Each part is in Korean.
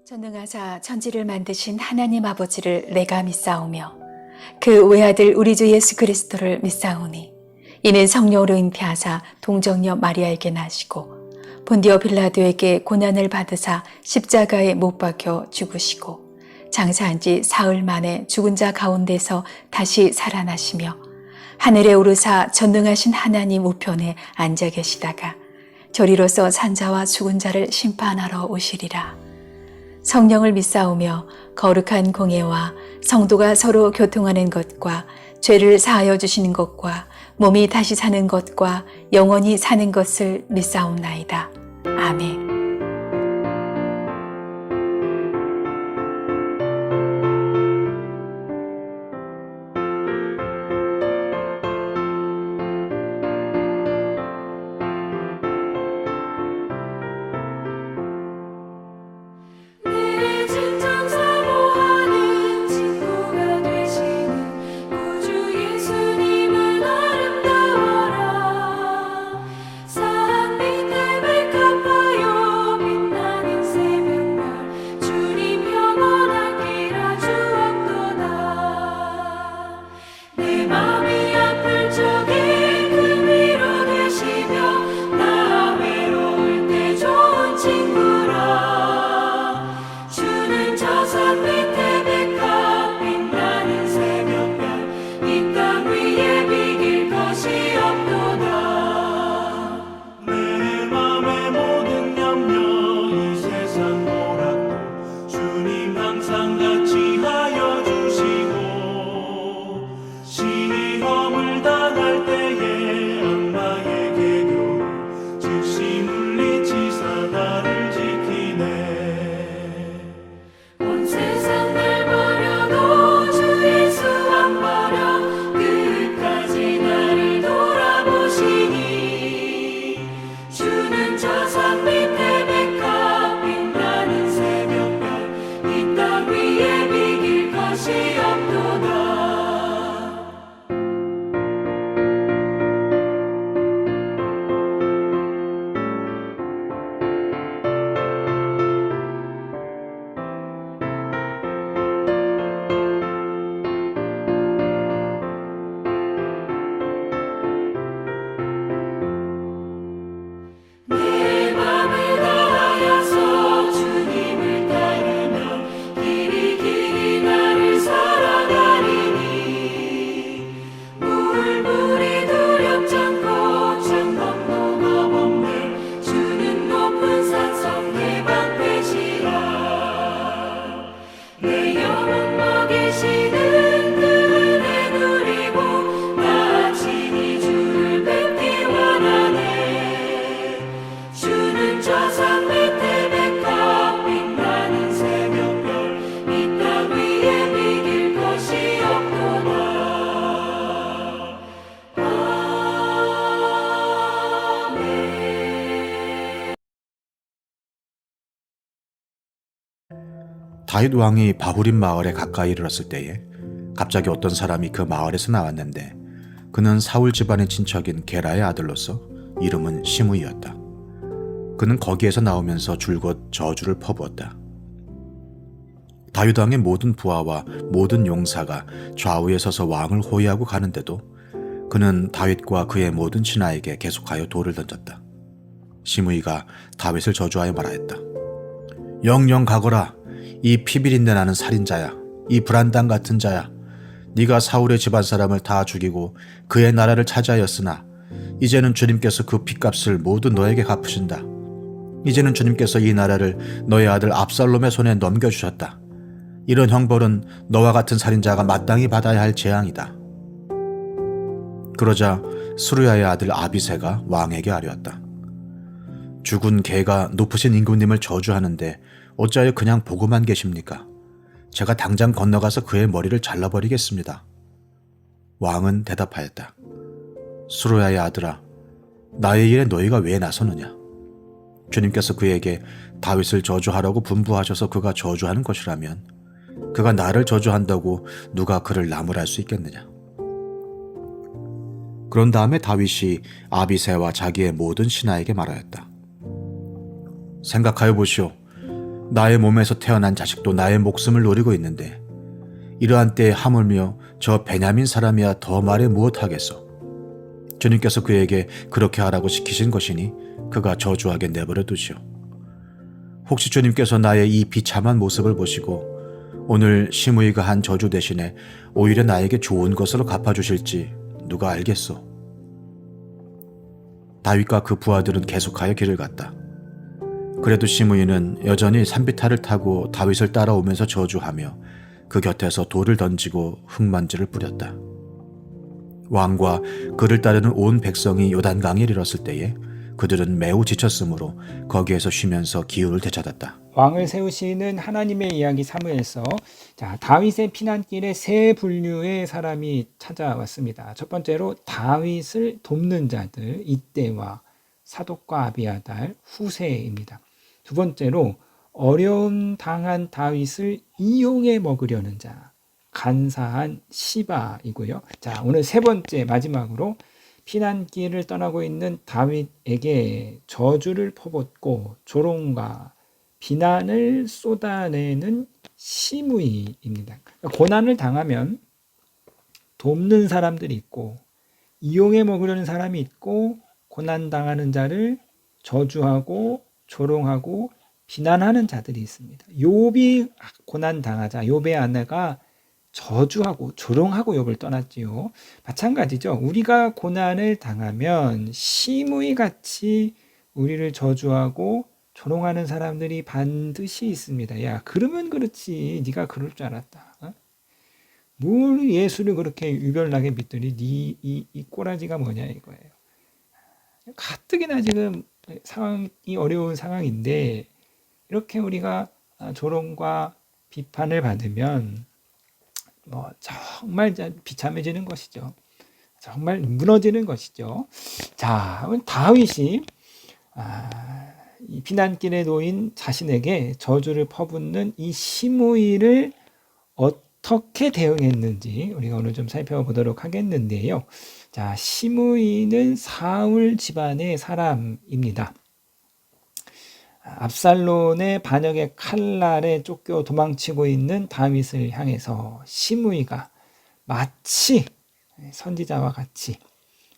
전능하사 천지를 만드신 하나님 아버지를 내가 믿사오며 그 외아들 우리 주 예수 그리스도를 믿사오니 이는 성령으로 잉태하사 동정녀 마리아에게 나시고 본디오 빌라도에게 고난을 받으사 십자가에 못 박혀 죽으시고 장사한 지 사흘 만에 죽은 자 가운데서 다시 살아나시며 하늘에 오르사 전능하신 하나님 우편에 앉아 계시다가 저리로서 산자와 죽은 자를 심판하러 오시리라. 성령을 믿사오며 거룩한 공예와 성도가 서로 교통하는 것과 죄를 사하여 주시는 것과 몸이 다시 사는 것과 영원히 사는 것을 믿사옵나이다. 아멘. 다윗 왕이 바후림 마을에 가까이 이르렀을 때에 갑자기 어떤 사람이 그 마을에서 나왔는데 그는 사울 집안의 친척인 게라의 아들로서 이름은 시므이였다. 그는 거기에서 나오면서 줄곧 저주를 퍼부었다. 다윗 왕의 모든 부하와 모든 용사가 좌우에 서서 왕을 호위하고 가는데도 그는 다윗과 그의 모든 신하에게 계속하여 돌을 던졌다. 시므이가 다윗을 저주하여 말하였다. 영영 가거라. 이 피비린내 나는 살인자야. 이 불안당 같은 자야. 네가 사울의 집안 사람을 다 죽이고 그의 나라를 차지하였으나 이제는 주님께서 그 핏값을 모두 너에게 갚으신다. 이제는 주님께서 이 나라를 너의 아들 압살롬의 손에 넘겨주셨다. 이런 형벌은 너와 같은 살인자가 마땅히 받아야 할 재앙이다. 그러자 스루야의 아들 아비새가 왕에게 아뢰었다. 죽은 개가 높으신 임금님을 저주하는데 어찌하여 그냥 보고만 계십니까? 제가 당장 건너가서 그의 머리를 잘라버리겠습니다. 왕은 대답하였다. 스루야의 아들아, 나의 일에 너희가 왜 나서느냐? 주님께서 그에게 다윗을 저주하라고 분부하셔서 그가 저주하는 것이라면 그가 나를 저주한다고 누가 그를 나무랄 수 있겠느냐? 그런 다음에 다윗이 아비새와 자기의 모든 신하에게 말하였다. 생각하여 보시오. 나의 몸에서 태어난 자식도 나의 목숨을 노리고 있는데 이러한 때에 하물며 저 베냐민 사람이야 더 말해 무엇하겠소. 주님께서 그에게 그렇게 하라고 시키신 것이니 그가 저주하게 내버려 두시오. 혹시 주님께서 나의 이 비참한 모습을 보시고 오늘 시므이가 한 저주 대신에 오히려 나에게 좋은 것으로 갚아주실지 누가 알겠소. 다윗과 그 부하들은 계속하여 길을 갔다. 그래도 시므이는 여전히 산비탈을 타고 다윗을 따라오면서 저주하며 그 곁에서 돌을 던지고 흙먼지를 뿌렸다. 왕과 그를 따르는 온 백성이 요단강에 이르렀을 때에 그들은 매우 지쳤으므로 거기에서 쉬면서 기후를 되찾았다. 왕을 세우시는 하나님의 이야기 사무엘서. 자, 다윗의 피난길에 세 분류의 사람이 찾아왔습니다. 첫 번째로 다윗을 돕는 자들, 이때와 사독과 아비아달, 후세입니다. 두 번째로 어려움 당한 다윗을 이용해 먹으려는 자, 간사한 시바이고요. 자, 오늘 세 번째 마지막으로 피난길을 떠나고 있는 다윗에게 저주를 퍼붓고 조롱과 비난을 쏟아내는 시므이입니다. 고난을 당하면 돕는 사람들이 있고 이용해 먹으려는 사람이 있고 고난 당하는 자를 저주하고 조롱하고 비난하는 자들이 있습니다. 욥이 고난 당하자 욥의 아내가 저주하고 조롱하고 욥을 떠났지요. 마찬가지죠. 우리가 고난을 당하면 시므이 같이 우리를 저주하고 조롱하는 사람들이 반드시 있습니다. 야, 그러면 그렇지. 네가 그럴 줄 알았다. 어? 뭘 예수를 그렇게 유별나게 믿더니 이 꼬라지가 뭐냐 이거예요. 가뜩이나 지금 상황이 어려운 상황인데 이렇게 우리가 조롱과 비판을 받으면 정말 비참해지는 것이죠. 정말 무너지는 것이죠. 자, 다윗이 이 피난길에 놓인 자신에게 저주를 퍼붓는 이 시므이를 어떻게 대응했는지 우리가 오늘 좀 살펴보도록 하겠는데요. 자, 시므이는 사울 집안의 사람입니다. 압살론의 반역의 칼날에 쫓겨 도망치고 있는 다윗을 향해서 시므이가 마치 선지자와 같이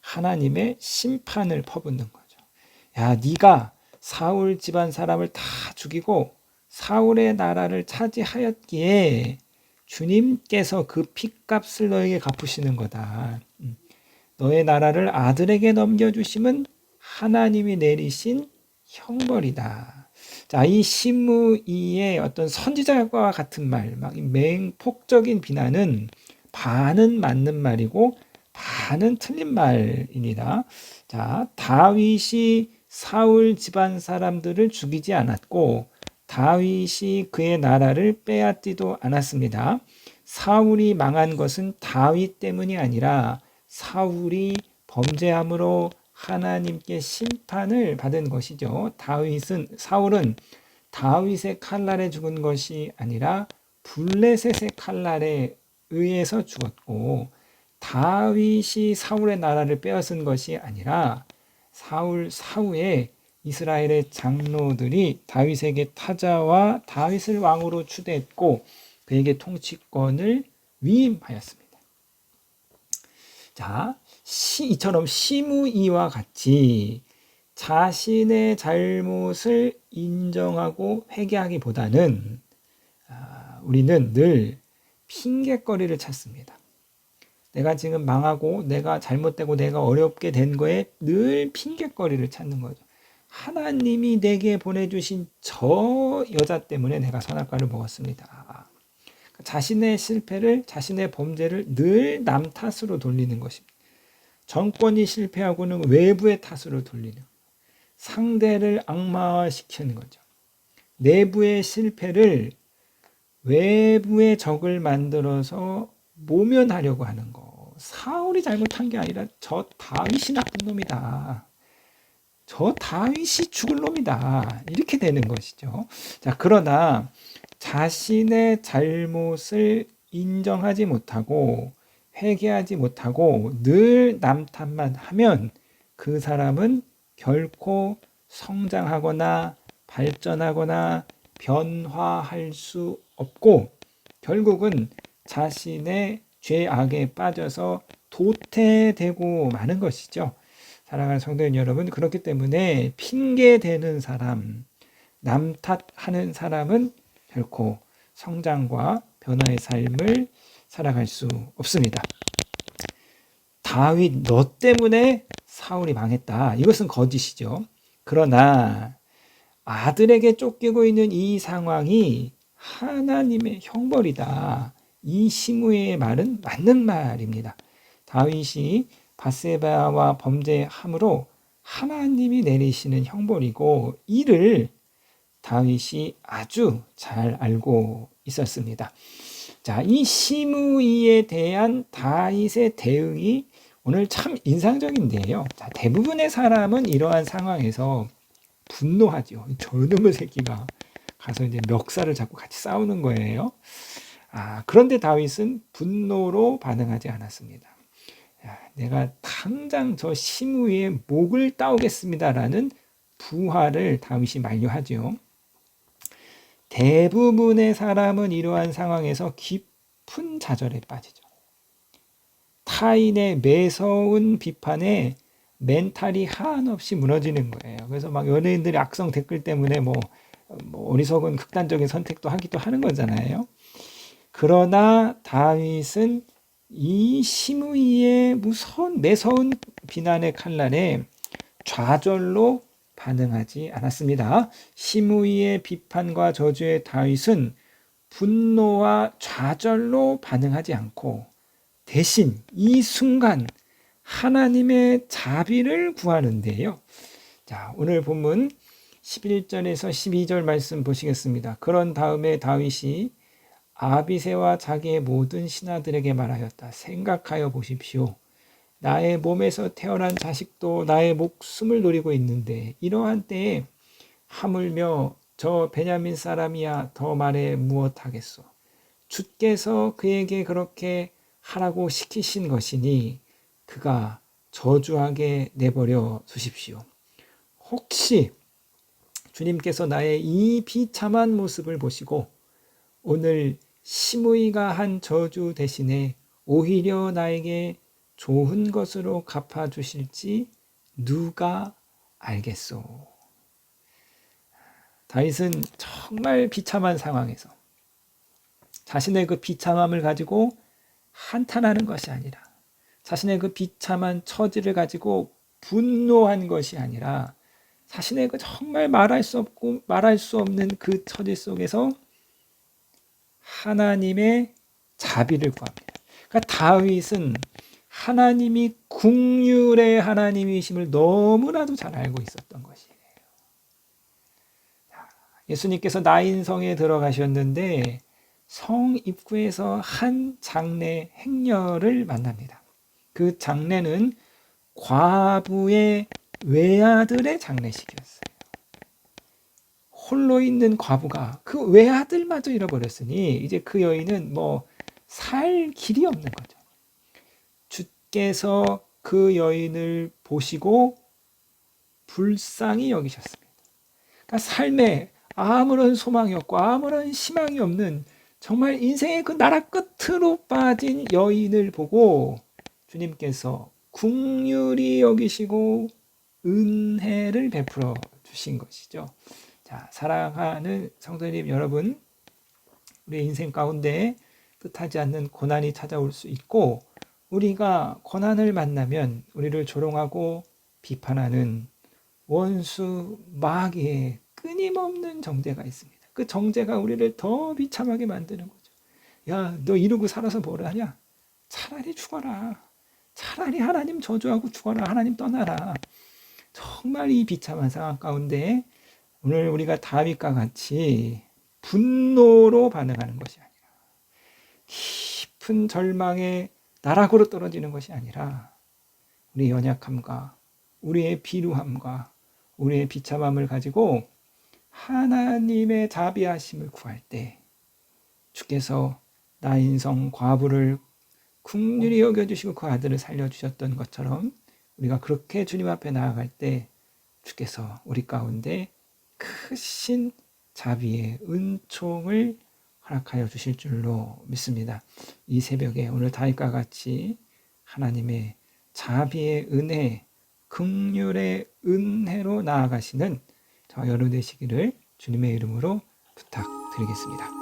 하나님의 심판을 퍼붓는 거죠. 야, 네가 사울 집안 사람을 다 죽이고 사울의 나라를 차지하였기에 주님께서 그 핏값을 너에게 갚으시는 거다. 너의 나라를 아들에게 넘겨주심은 하나님이 내리신 형벌이다. 자, 이 시므이의 어떤 선지자와 같은 말, 막 맹폭적인 비난은 반은 맞는 말이고 반은 틀린 말입니다. 자, 다윗이 사울 집안 사람들을 죽이지 않았고 다윗이 그의 나라를 빼앗지도 않았습니다. 사울이 망한 것은 다윗 때문이 아니라 사울이 범죄함으로 하나님께 심판을 받은 것이죠. 사울은 다윗의 칼날에 죽은 것이 아니라 블레셋의 칼날에 의해서 죽었고 다윗이 사울의 나라를 빼앗은 것이 아니라 사울 사후에 이스라엘의 장로들이 다윗에게 찾아와 다윗을 왕으로 추대했고 그에게 통치권을 위임하였습니다. 자, 이처럼 시므이와 같이 자신의 잘못을 인정하고 회개하기보다는 우리는 늘 핑계거리를 찾습니다. 내가 지금 망하고 내가 잘못되고 내가 어렵게 된 거에 늘 핑계거리를 찾는 거죠. 하나님이 내게 보내주신 저 여자 때문에 내가 선악과를 먹었습니다. 자신의 실패를, 자신의 범죄를 늘 남 탓으로 돌리는 것입니다. 정권이 실패하고는 외부의 탓으로 돌리는, 상대를 악마화시키는 거죠. 내부의 실패를 외부의 적을 만들어서 모면하려고 하는 거. 사울이 잘못한 게 아니라 저 다윗이 나쁜 놈이다. 저 다윗이 죽을 놈이다. 이렇게 되는 것이죠. 자, 그러나 자신의 잘못을 인정하지 못하고 회개하지 못하고 늘 남 탓만 하면 그 사람은 결코 성장하거나 발전하거나 변화할 수 없고 결국은 자신의 죄악에 빠져서 도태되고 마는 것이죠. 사랑하는 성도님 여러분, 그렇기 때문에 핑계대는 사람, 남 탓하는 사람은 결코 성장과 변화의 삶을 살아갈 수 없습니다. 다윗 너 때문에 사울이 망했다. 이것은 거짓이죠. 그러나 아들에게 쫓기고 있는 이 상황이 하나님의 형벌이다. 이 시므이의 말은 맞는 말입니다. 다윗이 밧세바와 범죄함으로 하나님이 내리시는 형벌이고 이를 다윗이 아주 잘 알고 있었습니다. 자, 이 시므이에 대한 다윗의 대응이 오늘 참 인상적인데요. 자, 대부분의 사람은 이러한 상황에서 분노하죠. 저놈의 새끼가 가서 이제 멱살을 잡고 같이 싸우는 거예요. 그런데 다윗은 분노로 반응하지 않았습니다. 내가 당장 저 시므이의 목을 따오겠습니다라는 부하를 다윗이 만류하죠. 대부분의 사람은 이러한 상황에서 깊은 좌절에 빠지죠. 타인의 매서운 비판에 멘탈이 한없이 무너지는 거예요. 그래서 막 연예인들이 악성 댓글 때문에 뭐 어리석은 극단적인 선택도 하기도 하는 거잖아요. 그러나 다윗은 이 시므이의 무서운 매서운 비난의 칼날에 좌절로 반응하지 않았습니다. 시므이의 비판과 저주에 다윗은 분노와 좌절로 반응하지 않고 대신 이 순간 하나님의 자비를 구하는데요. 자, 오늘 본문 11절에서 12절 말씀 보시겠습니다. 그런 다음에 다윗이 아비새와 자기의 모든 신하들에게 말하였다. 생각하여 보십시오. 나의 몸에서 태어난 자식도 나의 목숨을 노리고 있는데 이러한 때에 하물며 저 베냐민 사람이야 더 말해 무엇하겠소. 주께서 그에게 그렇게 하라고 시키신 것이니 그가 저주하게 내버려 두십시오. 혹시 주님께서 나의 이 비참한 모습을 보시고 오늘 시므이가 한 저주 대신에 오히려 나에게 좋은 것으로 갚아주실지 누가 알겠소. 다윗은 정말 비참한 상황에서 자신의 그 비참함을 가지고 한탄하는 것이 아니라 자신의 그 비참한 처지를 가지고 분노한 것이 아니라 자신의 그 정말 말할 수 없고 말할 수 없는 그 처지 속에서 하나님의 자비를 구합니다. 그러니까 다윗은 하나님이 긍휼의 하나님이심을 너무나도 잘 알고 있었던 것이에요. 예수님께서 나인성에 들어가셨는데 성 입구에서 한 장례 행렬을 만납니다. 그 장례는 과부의 외아들의 장례식이었어요. 홀로 있는 과부가 그 외아들마저 잃어버렸으니 이제 그 여인은 살 길이 없는 거죠. 주께서 그 여인을 보시고 불쌍히 여기셨습니다. 그러니까 삶에 아무런 소망이 없고 아무런 희망이 없는 정말 인생의 그 나라 끝으로 빠진 여인을 보고 주님께서 긍휼히 여기시고 은혜를 베풀어 주신 것이죠. 자, 사랑하는 성도님 여러분, 우리의 인생 가운데 뜻하지 않는 고난이 찾아올 수 있고 우리가 고난을 만나면 우리를 조롱하고 비판하는 원수 마귀의 끊임없는 정죄가 있습니다. 그 정죄가 우리를 더 비참하게 만드는 거죠. 야, 너 이러고 살아서 뭘 하냐? 차라리 죽어라. 차라리 하나님 저주하고 죽어라. 하나님 떠나라. 정말 이 비참한 상황 가운데 오늘 우리가 다윗과 같이 분노로 반응하는 것이 아니라 깊은 절망에 나락으로 떨어지는 것이 아니라 우리의 연약함과 우리의 비루함과 우리의 비참함을 가지고 하나님의 자비하심을 구할 때 주께서 나인성 과부를 긍휼히 여겨주시고 그 아들을 살려주셨던 것처럼 우리가 그렇게 주님 앞에 나아갈 때 주께서 우리 가운데 크신 자비의 은총을 허락하여 주실 줄로 믿습니다. 이 새벽에 오늘 다윗과 같이 하나님의 자비의 은혜, 긍휼의 은혜로 나아가시는 저 여러분 되시기를 주님의 이름으로 부탁드리겠습니다.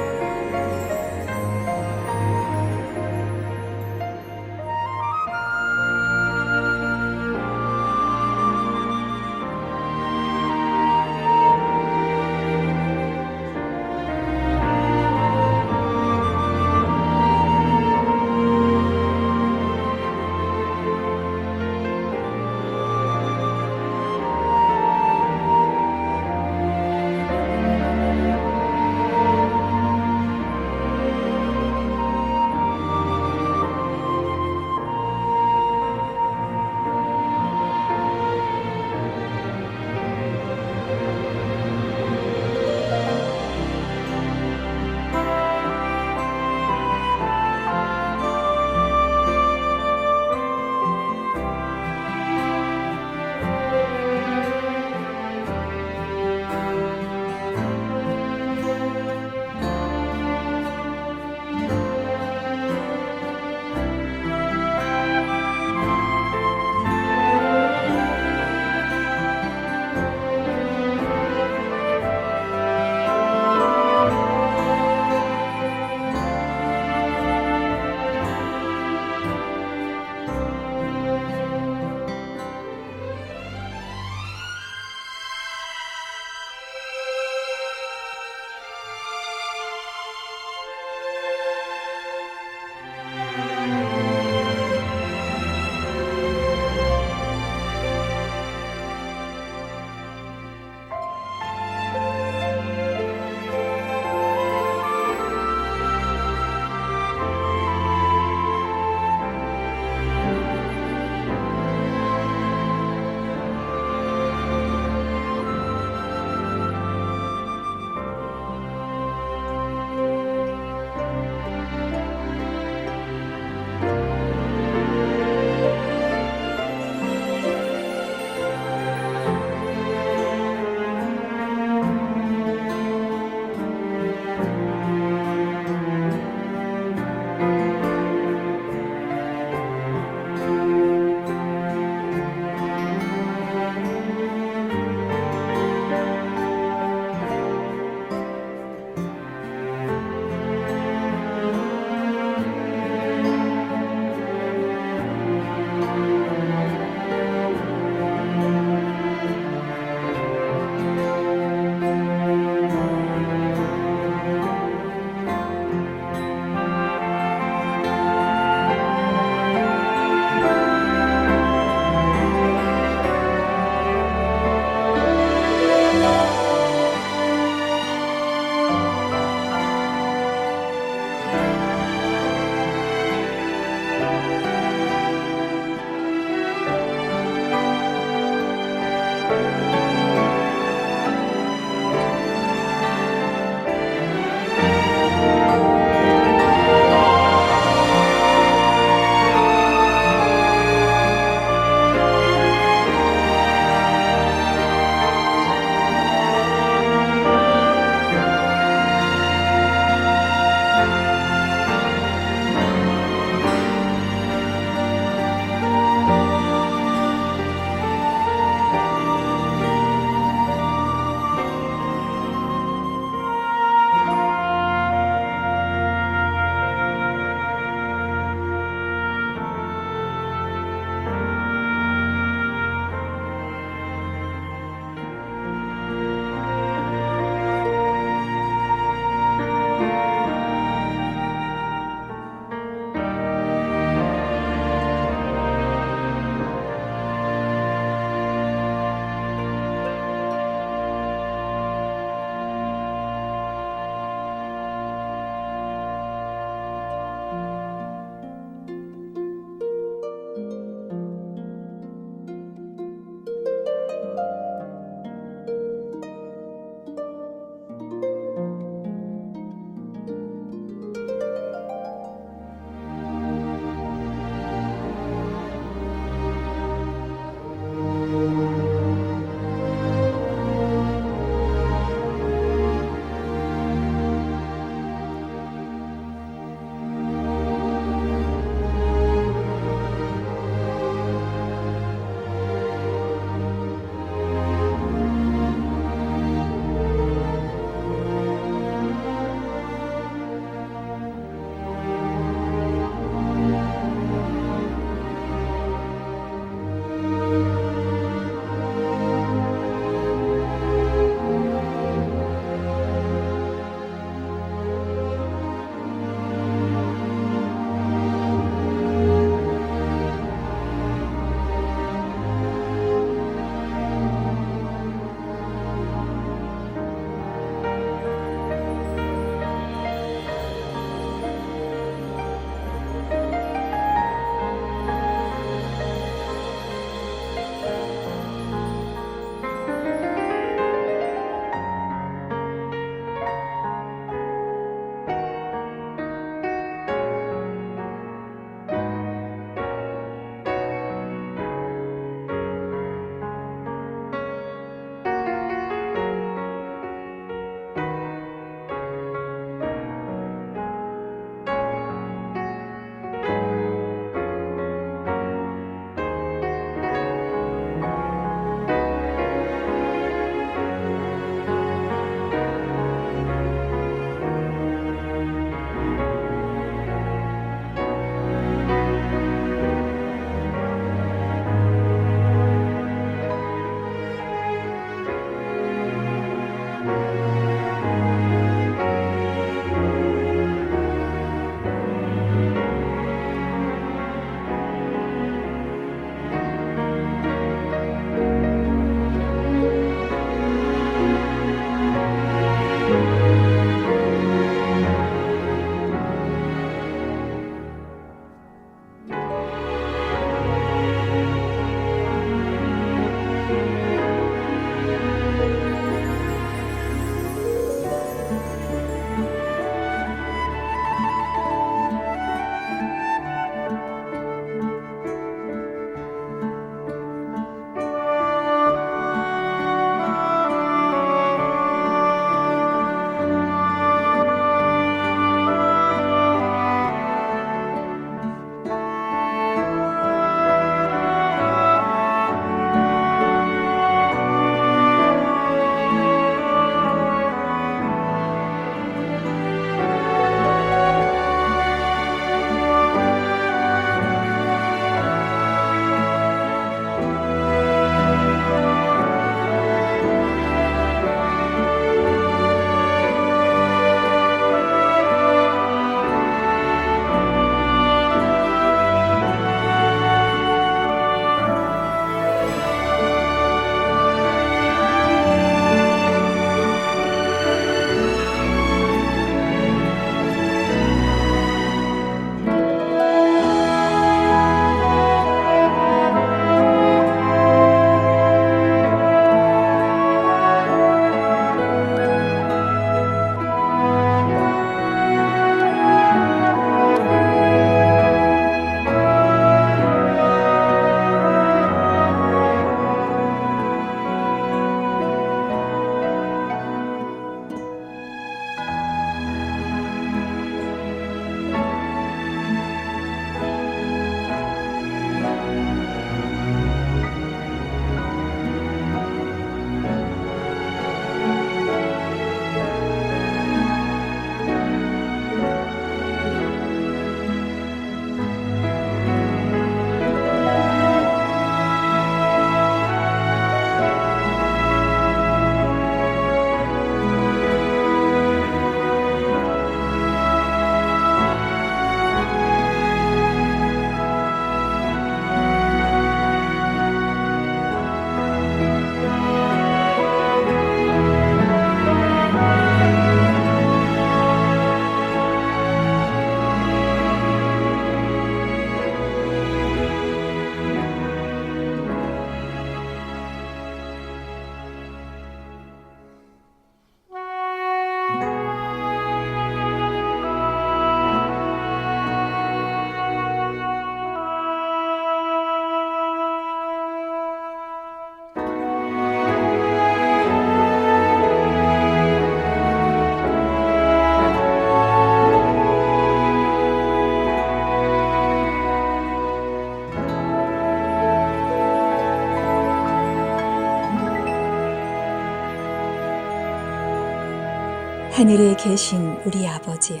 하늘에 계신 우리 아버지여,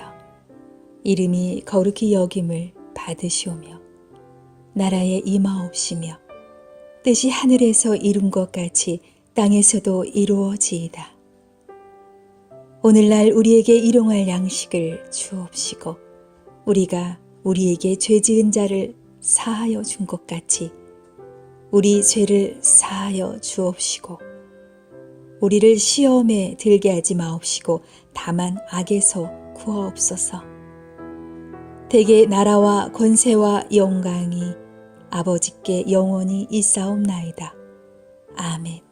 이름이 거룩히 여김을 받으시오며 나라에 임하옵시며 뜻이 하늘에서 이룬 것 같이 땅에서도 이루어지이다. 오늘날 우리에게 일용할 양식을 주옵시고 우리가 우리에게 죄 지은 자를 사하여 준 것 같이 우리 죄를 사하여 주옵시고 우리를 시험에 들게 하지 마옵시고 다만 악에서 구하옵소서. 대개 나라와 권세와 영광이 아버지께 영원히 있사옵나이다. 아멘.